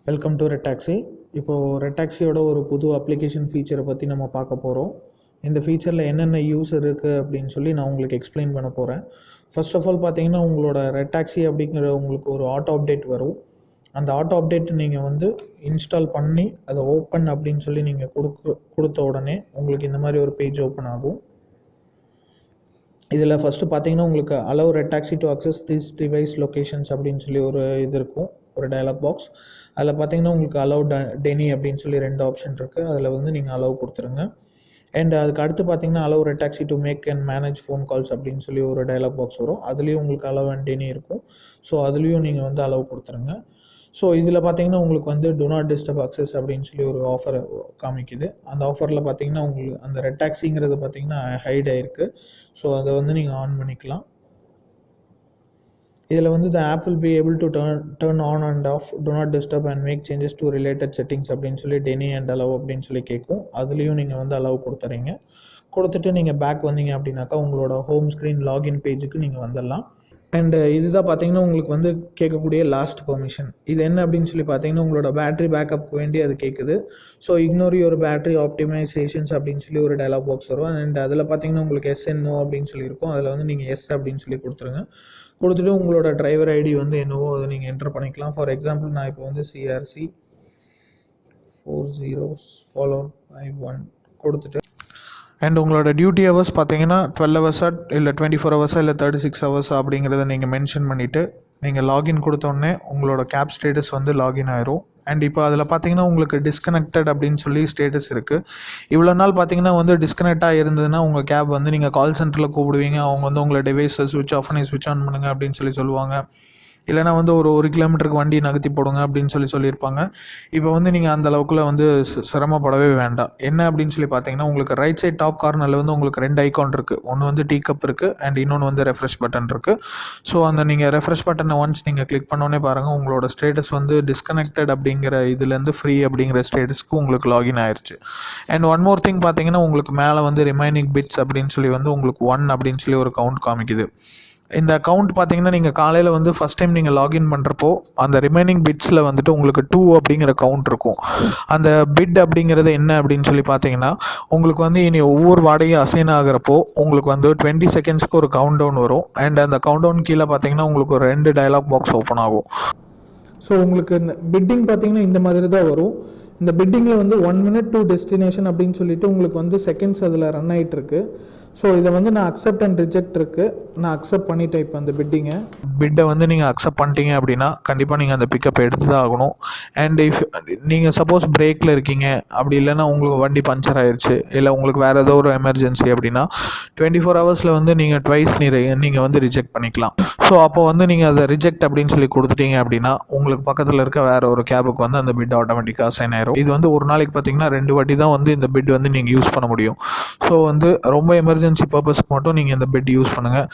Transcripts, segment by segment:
Welcome to red taxi. இப்போது red டாக்ஸியோட ஒரு புது அப்ளிகேஷன் ஃபீச்சரை பற்றி நம்ம பார்க்க போகிறோம். இந்த ஃபீச்சரில் என்னென்ன யூஸ் இருக்குது அப்படின்னு சொல்லி நான் உங்களுக்கு எக்ஸ்பிளைன் பண்ண போகிறேன். ஃபர்ஸ்ட் ஆஃப் ஆல் பார்த்தீங்கன்னா உங்களோட ரெட் டாக்ஸி அப்படிங்கிற உங்களுக்கு ஒரு ஆட்டோ அப்டேட் வரும். அந்த ஆட்டோ அப்டேட் நீங்கள் வந்து இன்ஸ்டால் பண்ணி அதை ஓப்பன் அப்படின்னு சொல்லி நீங்கள் கொடுத்த உடனே உங்களுக்கு இந்த மாதிரி ஒரு பேஜ் ஓப்பன் ஆகும். இதில் ஃபஸ்ட்டு பார்த்தீங்கன்னா உங்களுக்கு allow red taxi to access this device locations அப்படின்னு சொல்லி ஒரு இது இருக்கும், ஒரு டயலாக் பாக்ஸ். அதில் பார்த்தீங்கன்னா உங்களுக்கு அலோவ் டெனி அப்படின்னு சொல்லி 2 ஆப்ஷன் இருக்குது. அதில் வந்து நீங்கள் அலோவ் கொடுத்துருங்க. அண்ட் அதுக்கு அடுத்து பார்த்தீங்கன்னா allow red taxi to make and manage phone calls அப்படின்னு சொல்லி ஒரு டயலாக் பாக்ஸ் வரும். அதுலேயும் உங்களுக்கு அலோவ் அண்ட் டெனி இருக்கும். ஸோ அதுலேயும் நீங்கள் வந்து அலோவ் கொடுத்துருங்க. ஸோ இதில் பார்த்தீங்கன்னா உங்களுக்கு வந்து டு நாட் டிஸ்டர்ப் அக்சஸ் அப்படின்னு சொல்லி ஒரு ஆஃபர் காமிக்குது. அந்த ஆஃபரில் பார்த்தீங்கன்னா உங்களுக்கு அந்த ரெட் டாக்ஸிங்கிறது பார்த்தீங்கன்னா ஹைட் ஆகிருக்கு. ஸோ அதை வந்து நீங்கள் ஆன் பண்ணிக்கலாம். இதில் வந்து the app will be able to turn on and off do not disturb and make changes to related settings அப்படின்னு சொல்லி டெனி அண்ட் allow அப்படின்னு சொல்லி கேட்கும். அதுலேயும் நீங்கள் வந்து allow கொடுத்துறீங்க. கொடுத்துட்டு நீங்கள் பேக் வந்தீங்க அப்படின்னாக்கா உங்களோட ஹோம் ஸ்க்ரீன் லாகின் பேஜுக்கு நீங்கள் வந்துடலாம். அண்டு இதுதான் பார்த்தீங்கன்னா உங்களுக்கு வந்து கேட்கக்கூடிய லாஸ்ட் பெர்மிஷன். இது என்ன அப்படின்னு சொல்லி பார்த்தீங்கன்னா உங்களோட பேட்டரி பேக்கப்புக்கு வேண்டி அது கேட்குது. So ignore your battery optimisations அப்படின்னு சொல்லி ஒரு டயலாக் பாக்ஸ் வரும். அண்ட் அதில் பார்த்தீங்கன்னா உங்களுக்கு எஸ்என்ஓ அப்படின்னு சொல்லியிருக்கும். அதில் வந்து நீங்கள் எஸ் அப்படின்னு சொல்லி கொடுத்துருங்க. கொடுத்துட்டு உங்களோட டிரைவர் ஐடி வந்து என்னவோ அதை நீங்கள் என்டர் பண்ணிக்கலாம். ஃபார் எக்ஸாம்பிள் நான் இப்போ வந்து CRC 4051 கொடுத்துட்டு அண்ட் உங்களோட டியூட்டி ஹவர்ஸ் பார்த்தீங்கன்னா 12 ஹவர்ஸா இல்லை 24 ஹவர்ஸா இல்லை 36 ஹவர்ஸ் அப்படிங்கிறத நீங்கள் மென்ஷன் பண்ணிவிட்டு நீங்கள் லாகின் கொடுத்தோடனே உங்களோட கேப் ஸ்டேட்டஸ் வந்து லாகின் ஆயிரும். அண்ட் இப்போ அதில் பார்த்தீங்கன்னா உங்களுக்கு டிஸ்கனெக்டட் அப்படின்னு சொல்லி ஸ்டேட்டஸ் இருக்குது. இவ்வளோ நாள் பார்த்தீங்கன்னா வந்து டிஸ்கனெக்டாக இருந்ததுன்னா உங்கள் கேப் வந்து நீங்கள் கால் சென்டரில் கூப்பிடுவீங்க. அவங்க வந்து உங்களை டிவைஸை ஸ்விட்ச் ஆஃப் பண்ணி ஸ்விட்ச் ஆன் பண்ணுங்க அப்படின்னு சொல்லி சொல்லுவாங்க. இல்லைனா வந்து ஒரு கிலோமீட்டருக்கு வண்டி நகர்த்தி போடுங்க அப்படின்னு சொல்லியிருப்பாங்க. இப்போ வந்து நீங்கள் அந்த அளவுக்குள்ள வந்து சிரமப்படவே வேண்டாம். என்ன அப்படின்னு சொல்லி பார்த்தீங்கன்னா உங்களுக்கு ரைட் சைட் டாப் கார்னரில் வந்து உங்களுக்கு 2 ஐக்கான் இருக்குது. ஒன்று வந்து டீ கப் இருக்குது அண்ட் இன்னொன்று வந்து ரெஃப்ரெஷ் பட்டன் இருக்குது. ஸோ அந்த நீங்கள் ரெஃப்ரெஷ் பட்டனை ஒன்ஸ் நீங்கள் கிளிக் பண்ணோன்னே பாருங்கள் உங்களோட ஸ்டேட்டஸ் வந்து டிஸ்கனெக்டட் அப்படிங்கிற இதுலேருந்து ஃப்ரீ அப்படிங்கிற ஸ்டேட்டஸ்க்கு உங்களுக்கு லாகின் ஆயிடுச்சு. அண்ட் ஒன் மோர் திங் பார்த்தீங்கன்னா உங்களுக்கு மேலே வந்து ரிமைனிங் பிட்ஸ் அப்படின்னு சொல்லி வந்து உங்களுக்கு 1 அப்படின்னு சொல்லி ஒரு கவுண்ட் காமிக்குது. இந்த அக்கௌண்ட் பார்த்தீங்கன்னா நீங்கள் காலையில் வந்து ஃபஸ்ட் டைம் நீங்கள் லாகின் பண்ணுறப்போ அந்த ரிமைனிங் பிட்ஸில் வந்துட்டு உங்களுக்கு 2 அப்படிங்கிற கவுண்ட் இருக்கும். அந்த பிட் அப்படிங்கிறது என்ன அப்படின்னு சொல்லி பார்த்தீங்கன்னா உங்களுக்கு வந்து இனி ஒவ்வொரு வாடகையும் அசைன் ஆகிறப்போ உங்களுக்கு வந்து 20 செகண்ட்ஸ்க்கு ஒரு கவுண்ட் டவுன் வரும். அண்ட் அந்த கவுண்ட் டவுன் கீழே பார்த்தீங்கன்னா உங்களுக்கு ஒரு 2 டயலாக் பாக்ஸ் ஓப்பன் ஆகும். ஸோ உங்களுக்கு பிட்டிங் பார்த்தீங்கன்னா இந்த மாதிரி தான் வரும். இந்த பிட்டிங்கில் வந்து 1 minute to destination அப்படின்னு சொல்லிட்டு உங்களுக்கு வந்து செகண்ட்ஸ் அதில் ரன் ஆகிட்டு இருக்கு. ஸோ இதை வந்து நான் அக்செப்ட் அண்ட் ரிஜெக்ட் இருக்குது. நான் அக்செப்ட் பண்ணிட்டேன். இப்போ அந்த பிட்டை வந்து நீங்கள் அக்செப்ட் பண்ணிட்டீங்க அப்படின்னா கண்டிப்பாக நீங்கள் அந்த பிக்கப் எடுத்து தான் ஆகணும். அண்ட் இஃப் நீங்கள் சப்போஸ் பிரேக்கில் இருக்கீங்க, அப்படி இல்லைன்னா உங்களுக்கு வண்டி பஞ்சர் ஆயிடுச்சு, இல்லை உங்களுக்கு வேறு ஏதோ ஒரு எமர்ஜென்சி அப்படின்னா 24 ஹவர்ஸில் வந்து நீங்கள் ட்வைஸ் நீங்கள் வந்து ரிஜெக்ட் பண்ணிக்கலாம். ஸோ அப்போ வந்து நீங்கள் அதை ரிஜெக்ட் அப்படின்னு சொல்லி கொடுத்துட்டீங்க அப்படின்னா உங்களுக்கு பக்கத்தில் இருக்க வேறு ஒரு கேபுக்கு வந்து அந்த பிட் ஆட்டோமேட்டிக்காக அசைன் ஆயிரும். இது வந்து ஒரு நாளைக்கு பார்த்தீங்கன்னா 2 வாட்டி தான் வந்து இந்த பிட் வந்து நீங்கள் யூஸ் பண்ண முடியும். ஸோ வந்து ரொம்ப எமர்ஜென்சி பர்பஸ்க்கு மட்டும் நீங்கள் இந்த பிட் யூஸ் பண்ணுங்கள்.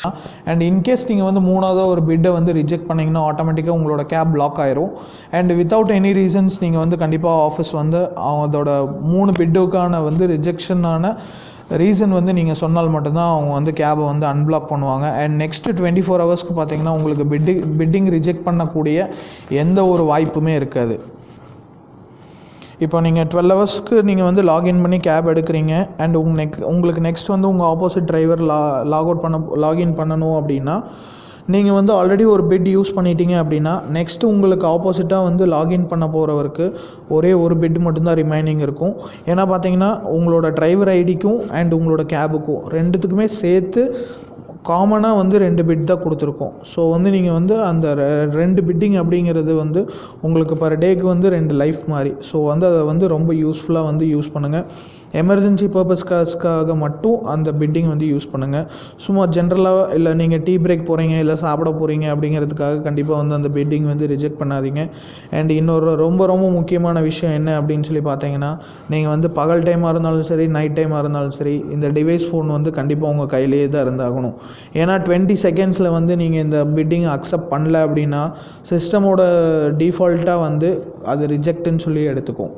அண்ட் இன்கேஸ் நீங்கள் வந்து 3வது ஒரு பிட்டை வந்து ரிஜெக்ட் பண்ணிங்கன்னா ஆட்டோமேட்டிக்காக உங்களோட கேப் பிளாக் ஆயிரும். அண்ட் வித்தவுட் எனி ரீசன்ஸ் நீங்கள் வந்து கண்டிப்பாக ஆஃபீஸ் வந்து அதோட 3 பிட்டுக்கான வந்து ரிஜெக்ஷனான ரீசன் வந்து நீங்கள் சொன்னால் மட்டும்தான் அவங்க வந்து கேபை வந்து அன்பிளாக் பண்ணுவாங்க. அண்ட் நெக்ஸ்ட்டு 24 ஹவர்ஸ்க்கு பார்த்தீங்கன்னா உங்களுக்கு பிட்டிங் ரிஜெக்ட் பண்ணக்கூடிய எந்த ஒரு வாய்ப்புமே இருக்காது. இப்போ நீங்கள் 12 ஹவர்ஸ்க்கு நீங்கள் வந்து லாகின் பண்ணி கேப் எடுக்கிறீங்க. அண்ட் உங்களுக்கு நெக்ஸ்ட் வந்து உங்கள் ஆப்போசிட் டிரைவர் லாகின் பண்ணணும் அப்படின்னா நீங்கள் வந்து ஆல்ரெடி ஒரு பிட் யூஸ் பண்ணிட்டீங்க அப்படின்னா நெக்ஸ்ட்டு உங்களுக்கு ஆப்போசிட்டாக வந்து லாகின் பண்ண போகிறவருக்கு ஒரே ஒரு பிட் மட்டும்தான் ரிமைனிங் இருக்கும். ஏன்னா பார்த்தீங்கன்னா உங்களோட டிரைவர் ஐடிக்கும் அண்ட் உங்களோட கேபுக்கும் 2த்துக்குமே சேர்த்து காமனாக வந்து 2 பிட் தான் கொடுத்துருக்கோம். ஸோ வந்து நீங்கள் வந்து அந்த 2 பிட்டிங் அப்படிங்கிறது வந்து உங்களுக்கு பர் டேக்கு வந்து 2 லைஃப் மாதிரி. ஸோ வந்து அதை வந்து ரொம்ப யூஸ்ஃபுல்லாக வந்து யூஸ் பண்ணுங்கள். எமர்ஜென்சி பர்பஸ்க்காக மட்டும் அந்த பிட்டிங் வந்து யூஸ் பண்ணுங்கள். சும்மா ஜென்ரலாக இல்லை நீங்கள் டீ பிரேக் போகிறீங்க இல்லை சாப்பிட போகிறீங்க அப்படிங்கிறதுக்காக கண்டிப்பாக வந்து அந்த பிட்டிங் வந்து ரிஜெக்ட் பண்ணாதீங்க. அண்ட் இன்னொரு ரொம்ப ரொம்ப முக்கியமான விஷயம் என்ன அப்படின்னு சொல்லி பார்த்தீங்கன்னா நீங்கள் வந்து பகல் டைமாக இருந்தாலும் சரி நைட் டைமாக இருந்தாலும் சரி இந்த டிவைஸ் ஃபோன் வந்து கண்டிப்பாக உங்கள் கையிலேயே தான் இருந்தாகணும். ஏன்னா 20 செகண்ட்ஸில் வந்து நீங்கள் இந்த பிட்டிங் அக்செப்ட் பண்ணல அப்படின்னா சிஸ்டமோட டிஃபால்ட்டாக வந்து அது ரிஜெக்ட்னு சொல்லி எடுத்துக்கும்.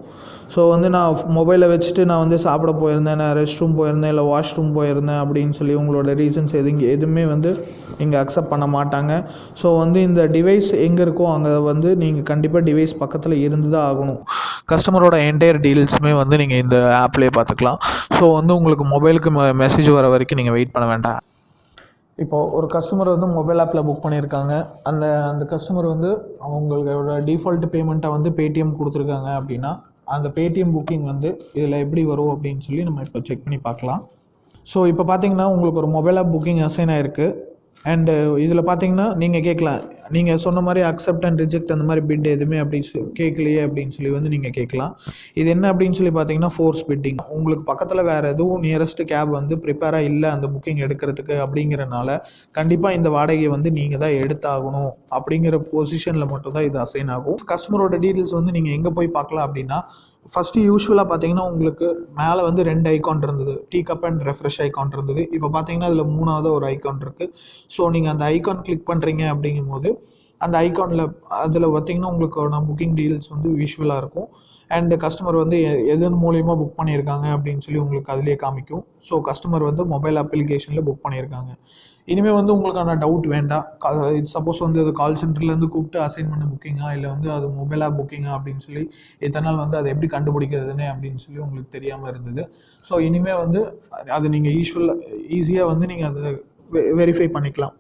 ஸோ வந்து நான் மொபைலை வச்சுட்டு நான் வந்து சாப்பிட போயிருந்தேன், நான் ரெஸ்ட் ரூம் போயிருந்தேன், இல்லை வாஷ்ரூம் போயிருந்தேன் அப்படின்னு சொல்லி உங்களோட ரீசன்ஸ் எதுவுமே வந்து இங்கே அக்செப்ட் பண்ண மாட்டாங்க. ஸோ வந்து இந்த டிவைஸ் எங்கே இருக்கோ அங்கே வந்து நீங்கள் கண்டிப்பாக டிவைஸ் பக்கத்தில் இருந்து தான் ஆகணும். கஸ்டமரோட என்டையர் டீல்ஸுமே வந்து நீங்கள் இந்த ஆப்லேயே பார்த்துக்கலாம். ஸோ வந்து உங்களுக்கு மொபைலுக்கு மெசேஜ் வர வரைக்கும் நீங்கள் வெயிட் பண்ண வேண்டாம். இப்போது ஒரு கஸ்டமர் வந்து மொபைல் ஆப்பில் புக் பண்ணியிருக்காங்க. அந்த கஸ்டமர் வந்து அவங்களோட டிஃபால்ட் பேமெண்ட்டை வந்து பேடிஎம் கொடுத்துருக்காங்க அப்படின்னா அந்த பேடிஎம் புக்கிங் வந்து இதில் எப்படி வரும் அப்படின்னு சொல்லி நம்ம இப்போ செக் பண்ணி பார்க்கலாம். ஸோ இப்போ பார்த்தீங்கன்னா உங்களுக்கு ஒரு மொபைல் ஆப் புக்கிங் அசைன் ஆகிருக்கு. அண்டு இதில் பார்த்தீங்கன்னா நீங்கள் கேட்கலாம், நீங்கள் சொன்ன மாதிரி அக்செப்ட் அண்ட் ரிஜெக்ட் அந்த மாதிரி பிட் எதுவுமே அப்படி கேட்கலையே அப்படின்னு சொல்லி வந்து நீங்கள் கேட்கலாம். இது என்ன அப்படின்னு சொல்லி பார்த்தீங்கன்னா ஃபோர்ஸ் பிட்டிங். உங்களுக்கு பக்கத்தில் வேறு எதுவும் நியரஸ்ட் கேப் வந்து ப்ரிப்பேராக இல்லை அந்த புக்கிங் எடுக்கிறதுக்கு அப்படிங்கிறனால கண்டிப்பாக இந்த வாடகையை வந்து நீங்கள் தான் எடுத்தாகணும் அப்படிங்கிற பொசிஷனில் மட்டும்தான் இது அசைன் ஆகும். கஸ்டமரோட டீட்டெயில்ஸ் வந்து நீங்கள் எங்கே போய் பார்க்கலாம் அப்படின்னா, ஃபஸ்ட்டு யூஸ்வலாக பார்த்தீங்கன்னா உங்களுக்கு மேலே வந்து 2 ஐக்கான் இருந்தது, tea cup and refresh icon இருந்தது. இப்போ பார்த்தீங்கன்னா அதில் 3வது ஒரு ஐக்கான் இருக்குது. ஸோ நீங்கள் அந்த ஐக்கான் கிளிக் பண்ணுறீங்க அப்படிங்கும்போது அந்த ஐக்கானில் அதில் பார்த்தீங்கன்னா உங்களுக்கு புக்கிங் டீல்ஸ் வந்து விஷுவலாக இருக்கும். அண்டு கஸ்டமர் வந்து எதன் மூலியமாக புக் பண்ணியிருக்காங்க அப்படின்னு சொல்லி உங்களுக்கு அதிலே காமிக்கும். ஸோ கஸ்டமர் வந்து மொபைல் அப்ளிகேஷனில் புக் பண்ணியிருக்காங்க. இனிமேல் வந்து உங்களுக்கான டவுட் வேண்டாம். சப்போஸ் வந்து அது கால் சென்டர்லேருந்து கூப்பிட்டு அசைன் பண்ண புக்கிங்கா இல்லை வந்து அது மொபைல் ஆப் புக்கிங்கா அப்படின்னு சொல்லி இத்தனை நாள் வந்து அதை எப்படி கண்டுபிடிக்கிறதுன்னு அப்படின்னு சொல்லி உங்களுக்கு தெரியாமல் இருந்தது. ஸோ இனிமேல் வந்து அது நீங்கள் ஈஸியாக வந்து நீங்கள் அதை வெரிஃபை பண்ணிக்கலாம்.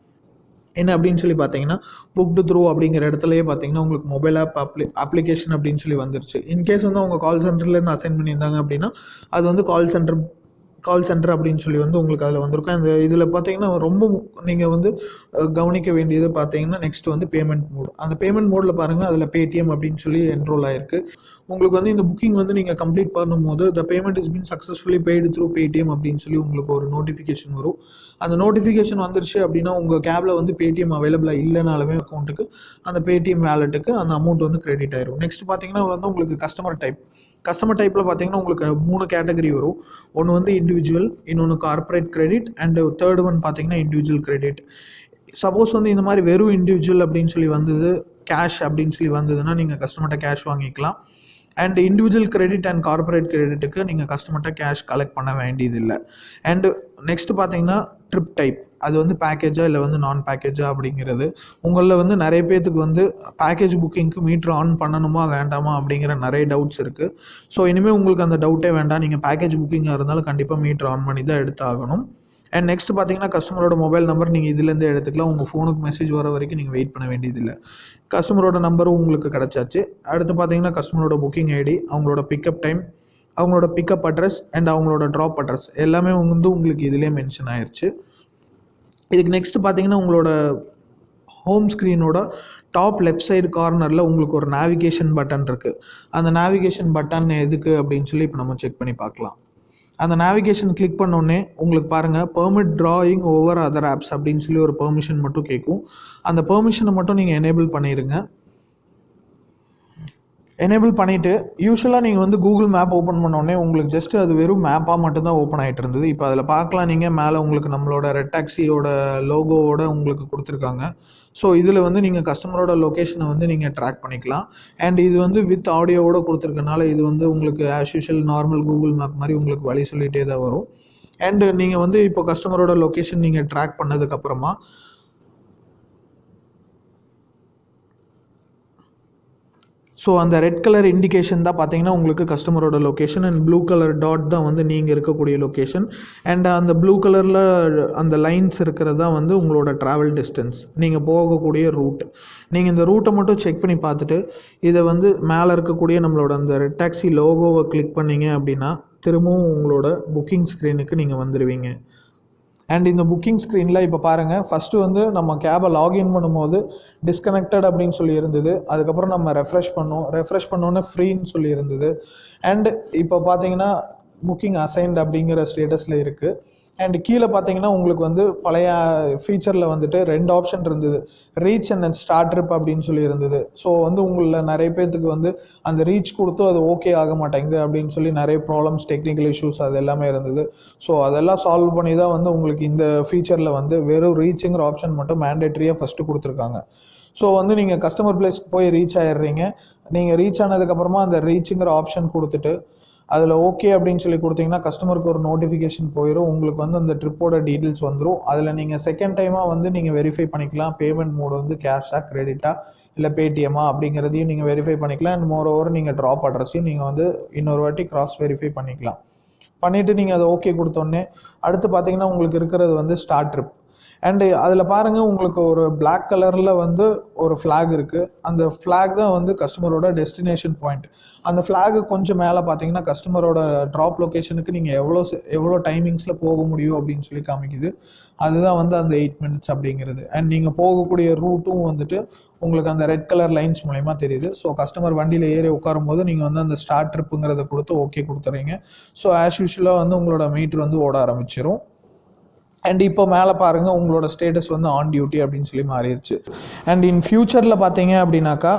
என்ன அப்படின்னு சொல்லி பார்த்தீங்கன்னா புக்டு த்ரூ அப்படிங்கிற இடத்துலையே பார்த்தீங்கன்னா உங்களுக்கு மொபைல் ஆப் அப்ளிகேஷன் அப்படின்னு சொல்லி வந்துருச்சு. இன்கேஸ் வந்து அவங்க கால் சென்டர்லேருந்து அசைன் பண்ணியிருந்தாங்க அப்படின்னா அது வந்து கால் சென்டர் அப்படின்னு சொல்லி வந்து உங்களுக்கு அதில் வந்திருக்கும். அந்த இதில் பார்த்தீங்கன்னா ரொம்ப நீங்கள் வந்து கவனிக்க வேண்டியது பார்த்தீங்கன்னா நெக்ஸ்ட் வந்து பேமெண்ட் மோட். அந்த பேமெண்ட் மோடில் பாருங்கள், அதில் பேடிஎம் அப்படின்னு சொல்லி என்ரோல் ஆகிருக்கு. உங்களுக்கு வந்து இந்த புக்கிங் வந்து நீங்கள் கம்ப்ளீட் பண்ணும்போது the payment is been successfully paid through Paytm அப்படின்னு சொல்லி உங்களுக்கு ஒரு நோட்டிஃபிகேஷன் வரும். அந்த நோட்டிஃபிகேஷன் வந்துருச்சு அப்படின்னா உங்கள் கேபில் வந்து பேடிஎம் அவைலபிளாக இல்லைனாலுமே அக்கௌண்ட்டுக்கு அந்த பேடிஎம் வேலெட்டுக்கு அந்த அமௌண்ட் வந்து கிரெடிட் ஆயிரும். நெக்ஸ்ட் பார்த்தீங்கன்னா வந்து உங்களுக்கு கஸ்டமர் டைப்பில் பார்த்தீங்கன்னா உங்களுக்கு 3 கேட்டகரி வரும். ஒன்று வந்து இண்டிவிஜுவல், இன்னொன்று corporate credit, and third one பார்த்தீங்கன்னா இண்டிவிஜுவல் கிரெடிட். சப்போஸ் வந்து இந்த மாதிரி வெறும் இண்டிவிஜுவல் அப்படின்னு சொல்லி வந்தது, கேஷ் அப்படின்னு சொல்லி வந்ததுன்னா நீங்கள் கஸ்டமர்கிட்ட கேஷ் வாங்கிக்கலாம். And individual credit and corporate கிரெடிட்டுக்கு நீங்கள் கஸ்டமர்கிட்ட கேஷ் கலெக்ட் பண்ண வேண்டியதில்லை. அண்டு நெக்ஸ்ட்டு பார்த்தீங்கன்னா ட்ரிப் டைப், அது வந்து பேக்கேஜா இல்லை வந்து நான் பேக்கேஜா அப்படிங்கிறது. உங்களில் வந்து நிறைய பேர்த்துக்கு வந்து பேக்கேஜ் புக்கிங்க்கு மீட்டர் ஆன் பண்ணணுமா வேண்டாமா அப்படிங்கிற நிறைய டவுட்ஸ் இருக்குது. ஸோ இனிமேல் உங்களுக்கு அந்த டவுட்டே வேண்டாம். நீங்கள் பேக்கேஜ் புக்கிங்காக இருந்தாலும் கண்டிப்பாக மீட்டர் ஆன் பண்ணி தான் எடுத்தாகணும். அண்ட் நெக்ஸ்ட் பார்த்தீங்கன்னா கஸ்டமரோட மொபைல் நம்பர் நீங்கள் இதுலேருந்தே எடுத்துக்கலாம். உங்கள் ஃபோனுக்கு மெசேஜ் வர வரைக்கும் நீங்கள் வெயிட் பண்ண வேண்டியதில்லை. கஸ்டமரோட நம்பரும் உங்களுக்கு கிடச்சாச்சு. அடுத்து பார்த்தீங்கன்னா கஸ்டமரோட புக்கிங் ஐடி, அவங்களோட பிக்கப் டைம், அவங்களோட பிக்கப் அட்ரஸ் அண்ட் அவங்களோட ட்ராப் அட்ரஸ் எல்லாமே வந்து உங்களுக்கு இதிலே மென்ஷன் ஆயிடுச்சு. இதுக்கு நெக்ஸ்ட் பார்த்தீங்கன்னா உங்களோட ஹோம் ஸ்க்ரீனோட டாப் லெஃப்ட் சைடு கார்னரில் உங்களுக்கு ஒரு நேவிகேஷன் பட்டன் இருக்குது. அந்த நேவிகேஷன் பட்டன் எதுக்கு அப்படின்னு சொல்லி இப்போ நம்ம செக் பண்ணி பார்க்கலாம். அந்த நேவிகேஷன் கிளிக் பண்ணோடனே உங்களுக்கு பாருங்கள் permit drawing over other apps அப்படின்னு சொல்லி ஒரு பெர்மிஷன் மட்டும் கேட்கும். அந்த பெர்மிஷனை மட்டும் நீங்கள் எனேபிள் பண்ணிடுங்க. எனேபிள் பண்ணிவிட்டு யூஸ்வலாக நீங்கள் வந்து கூகுள் மேப் ஓப்பன் பண்ணோடனே உங்களுக்கு ஜஸ்ட் அது வெறும் மேப்பாக மட்டும்தான் ஓப்பன் ஆகிட்டு இருந்தது. இப்போ அதில் பார்க்கலாம், நீங்கள் மேலே உங்களுக்கு நம்மளோட ரெட் டாக்ஸியோட லோகோவோட உங்களுக்கு கொடுத்துருக்காங்க. ஸோ இதில் வந்து நீங்கள் கஸ்டமரோட லொக்கேஷனை வந்து நீங்கள் ட்ராக் பண்ணிக்கலாம். அண்ட் இது வந்து வித் ஆடியோவோட கொடுத்துருக்கனால இது வந்து உங்களுக்கு as usual normal Google map மாதிரி உங்களுக்கு வழி சொல்லிகிட்டே தான் வரும். அண்டு நீங்கள் வந்து இப்போ கஸ்டமரோட லொக்கேஷன் நீங்கள் ட்ராக் பண்ணதுக்கப்புறமா ஸோ அந்த ரெட் கலர் இண்டிகேஷன் தான் பார்த்தீங்கன்னா உங்களுக்கு கஸ்டமரோட location, and blue colour dot தான் வந்து நீங்கள் இருக்கக்கூடிய லொக்கேஷன். அண்ட் அந்த ப்ளூ கலரில் அந்த லைன்ஸ் இருக்கிறது தான் வந்து உங்களோட ட்ராவல் டிஸ்டன்ஸ், நீங்கள் போகக்கூடிய ரூட். நீங்கள் இந்த ரூட்டை மட்டும் செக் பண்ணி பார்த்துட்டு இதை வந்து மேலே இருக்கக்கூடிய நம்மளோட அந்த ரெட் டாக்ஸி லோகோவை கிளிக் பண்ணிங்க அப்படின்னா திரும்பவும் உங்களோட புக்கிங் ஸ்க்ரீனுக்கு நீங்கள் வந்துடுவீங்க. அண்ட் இந்த புக்கிங் ஸ்க்ரீனில் இப்போ பாருங்கள், ஃபஸ்ட்டு வந்து நம்ம கேபை லாகின் பண்ணும்போது டிஸ்கனெக்டட் அப்படின்னு சொல்லி இருந்தது. அதுக்கப்புறம் நம்ம ரெஃப்ரெஷ் பண்ணோன்னே ஃப்ரீன்னு சொல்லி இருந்தது. அண்ட் இப்போ பார்த்தீங்கன்னா புக்கிங் அசைன்ட் அப்படிங்கிற ஸ்டேட்டஸில் இருக்குது. அண்ட் கீழே பார்த்தீங்கன்னா உங்களுக்கு வந்து பழைய ஃபீச்சரில் வந்துட்டு 2 ஆப்ஷன் இருந்தது, ரீச் அண்ட் ஸ்டார்ட் ட்ரிப் அப்படின்னு சொல்லி இருந்தது. ஸோ வந்து உங்களில் நிறைய பேர்த்துக்கு வந்து அந்த ரீச் கொடுத்து அது ஓகே ஆக மாட்டேங்குது அப்படின்னு சொல்லி நிறைய ப்ராப்ளம்ஸ், டெக்னிக்கல் இஷ்யூஸ் அது எல்லாமே இருந்தது. ஸோ அதெல்லாம் சால்வ் பண்ணி தான் வந்து உங்களுக்கு இந்த ஃபீச்சரில் வந்து வெறும் ரீச்சுங்கிற ஆப்ஷன் மட்டும் மேண்டேட்ரியாக ஃபஸ்ட்டு கொடுத்துருக்காங்க. ஸோ வந்து நீங்கள் கஸ்டமர் பிளேஸ்க்கு போய் ரீச் ஆகிடுறீங்க. நீங்கள் ரீச் ஆனதுக்கப்புறமா அந்த ரீச்சுங்கிற ஆப்ஷன் கொடுத்துட்டு அதில் ஓகே அப்படின்னு சொல்லி கொடுத்தீங்கன்னா கஸ்டமருக்கு ஒரு நோட்டிஃபிகேஷன் போயிடும். உங்களுக்கு வந்து அந்த ட்ரிப்போட டீட்டெயில்ஸ் வந்துடும். அதில் நீங்கள் செகண்ட் டைமாக வந்து நீங்கள் வெரிஃபை பண்ணிக்கலாம். பேமெண்ட் மோடு வந்து கேஷா, கிரெடிட்டா, இல்லை பேடிஎம்மா அப்படிங்கிறதையும் நீங்கள் வெரிஃபை பண்ணிக்கலாம். அண்ட் மோர் ஓவர் நீங்கள் ட்ராப் அட்ரஸையும் நீங்கள் வந்து இன்னொரு வாட்டி கிராஸ் வெரிஃபை பண்ணிக்கலாம். பண்ணிவிட்டு நீங்கள் அதை ஓகே கொடுத்தோடனே அடுத்து பார்த்தீங்கன்னா உங்களுக்கு இருக்கிறது வந்து ஸ்டார்ட் ட்ரிப். அண்டு அதில் பாருங்கள், உங்களுக்கு ஒரு பிளாக் கலரில் வந்து ஒரு ஃப்ளாக் இருக்குது. அந்த ஃப்ளாக் தான் வந்து கஸ்டமரோட டெஸ்டினேஷன் பாயிண்ட். அந்த ஃப்ளாகு கொஞ்சம் மேலே பார்த்தீங்கன்னா கஸ்டமரோட ட்ராப் லொக்கேஷனுக்கு நீங்கள் எவ்வளோ டைமிங்ஸில் போக முடியும் அப்படின்னு சொல்லி காமிக்குது. அதுதான் வந்து அந்த 8 minutes அப்படிங்கிறது. அண்ட் நீங்கள் போகக்கூடிய ரூட்டும் வந்துட்டு உங்களுக்கு அந்த ரெட் கலர் லைன்ஸ் மூலயமா தெரியுது. ஸோ கஸ்டமர் வண்டியில் ஏறி உட்காரும் போது நீங்கள் வந்து அந்த ஸ்டார்ட் ட்ரிப்புங்கிறத கொடுத்து ஓகே கொடுத்துறீங்க. ஸோ ஆஸ் யூஷுவலாக வந்து உங்களோட மீட்டர் வந்து ஓட ஆரம்பிச்சிடும். அண்ட் இப்போ மேலே பாருங்கள், உங்களோட ஸ்டேட்டஸ் வந்து ஆன் டியூட்டி அப்படின்னு சொல்லி மாறிடுச்சு. அண்ட் இன் ஃப்யூச்சரில் பார்த்தீங்க அப்படின்னாக்கா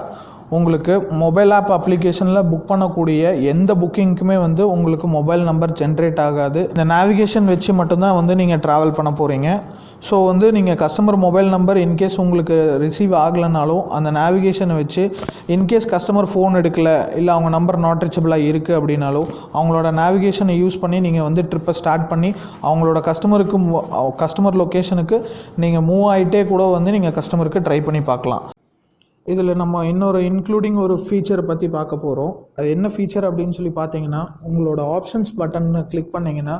உங்களுக்கு மொபைல் ஆப் அப்ளிகேஷனில் புக் பண்ணக்கூடிய எந்த புக்கிங்க்குமே வந்து உங்களுக்கு மொபைல் நம்பர் ஜென்ரேட் ஆகாது. இந்த நேவிகேஷன் வச்சு மட்டும்தான் வந்து நீங்கள் ட்ராவல் பண்ண போகிறீங்க. ஸோ வந்து நீங்கள் கஸ்டமர் மொபைல் நம்பர் இன்கேஸ் உங்களுக்கு ரிசீவ் ஆகலைனாலும் அந்த நேவிகேஷனை வச்சு இன்கேஸ் கஸ்டமர் ஃபோன் எடுக்கலை, இல்லை அவங்க நம்பர் நாட் ரீச்சபிளாக இருக்குது அப்படின்னாலும் அவங்களோட நேவிகேஷனை யூஸ் பண்ணி நீங்கள் வந்து ட்ரிப்பை ஸ்டார்ட் பண்ணி அவங்களோட கஸ்டமர் லொக்கேஷனுக்கு நீங்கள் மூவ் ஆகிட்டே கூட வந்து நீங்கள் கஸ்டமருக்கு ட்ரை பண்ணி பார்க்கலாம். இதில் நம்ம இன்னொரு இன்க்ளூடிங் ஒரு ஃபீச்சரை பற்றி பார்க்க போகிறோம். அது என்ன ஃபீச்சர் அப்படின்னு சொல்லி பார்த்தீங்கன்னா, உங்களோட ஆப்ஷன்ஸ் பட்டனை கிளிக் பண்ணிங்கன்னா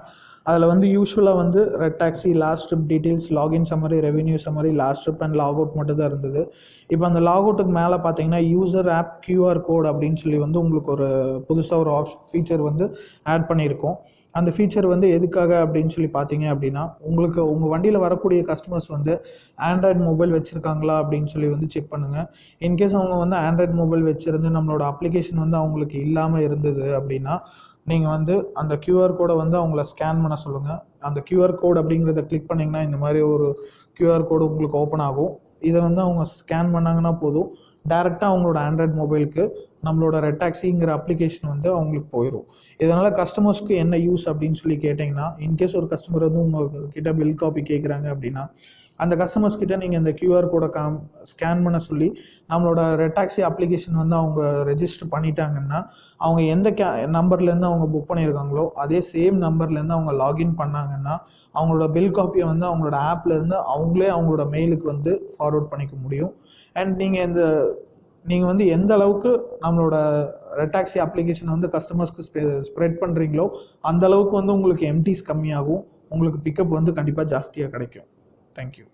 அதில் வந்து யூஸ்வலாக வந்து red taxi, last trip details, login summary, revenue summary, last trip and log out மட்டும் தான் இருந்தது. இப்போ அந்த லாக் அவுட்டுக்கு மேலே பார்த்தீங்கன்னா யூசர் ஆப் QR கோட் அப்படின்னு சொல்லி வந்து உங்களுக்கு ஒரு புதுசாக ஒரு ஃபீச்சர் வந்து ஆட் பண்ணியிருக்கோம். அந்த ஃபீச்சர் வந்து எதுக்காக அப்படின்னு சொல்லி பார்த்தீங்க அப்படின்னா, உங்கள் வண்டியில் வரக்கூடிய கஸ்டமர்ஸ் வந்து ஆண்ட்ராய்டு மொபைல் வச்சுருக்காங்களா அப்படின்னு சொல்லி வந்து செக் பண்ணுங்கள். இன்கேஸ் அவங்க வந்து ஆண்ட்ராய்டு மொபைல் வச்சுருந்து நம்மளோட அப்ளிகேஷன் வந்து அவங்களுக்கு இல்லாமல் இருந்தது அப்படின்னா, நீங்கள் வந்து அந்த QR கோடை வந்து அவங்கள ஸ்கேன் பண்ண சொல்லுங்கள். அந்த QR கோட் அப்படிங்கிறத கிளிக் பண்ணிங்கன்னா இந்த மாதிரி ஒரு QR கோடு உங்களுக்கு ஓப்பன் ஆகும். இதை வந்து அவங்க ஸ்கேன் பண்ணாங்கன்னா போதும், டேரெக்டாக அவங்களோட ஆண்ட்ராய்டு மொபைலுக்கு நம்மளோட ரெட் டாக்ஸிங்கிற அப்ளிகேஷன் வந்து அவங்களுக்கு போயிடும். இதனால் கஸ்டமர்ஸ்க்கு என்ன யூஸ் அப்படின்னு சொல்லி கேட்டிங்கன்னா, இன்கேஸ் ஒரு கஸ்டமர் வந்து உங்கள்கிட்ட பில் காப்பி கேட்குறாங்க அப்படின்னா அந்த கஸ்டமர்ஸ் கிட்ட நீங்கள் இந்த QR கோடை ஸ்கேன் பண்ண சொல்லி நம்மளோட ரெட் டாக்ஸி அப்ளிகேஷன் வந்து அவங்க ரெஜிஸ்டர் பண்ணிட்டாங்கன்னா அவங்க எந்த நம்பர்லேருந்து அவங்க புக் பண்ணியிருக்காங்களோ அதே சேம் நம்பர்லேருந்து அவங்க லாகின் பண்ணாங்கன்னா அவங்களோட பில் காப்பியை வந்து அவங்களோட ஆப்லேருந்து அவங்களே அவங்களோட மெயிலுக்கு வந்து ஃபார்வர்ட் பண்ணிக்க முடியும். அண்ட் நீங்கள் வந்து எந்த அளவுக்கு நம்மளோட ரெட் டாக்ஸி அப்ளிகேஷனை வந்து கஸ்டமர்ஸ்க்கு ஸ்ப்ரெட் பண்ணுறீங்களோ அந்த அளவுக்கு வந்து உங்களுக்கு எம்டிஸ் கம்மியாகும், உங்களுக்கு பிக்கப் வந்து கண்டிப்பாக ஜாஸ்தியாக கிடைக்கும். தேங்க்யூ.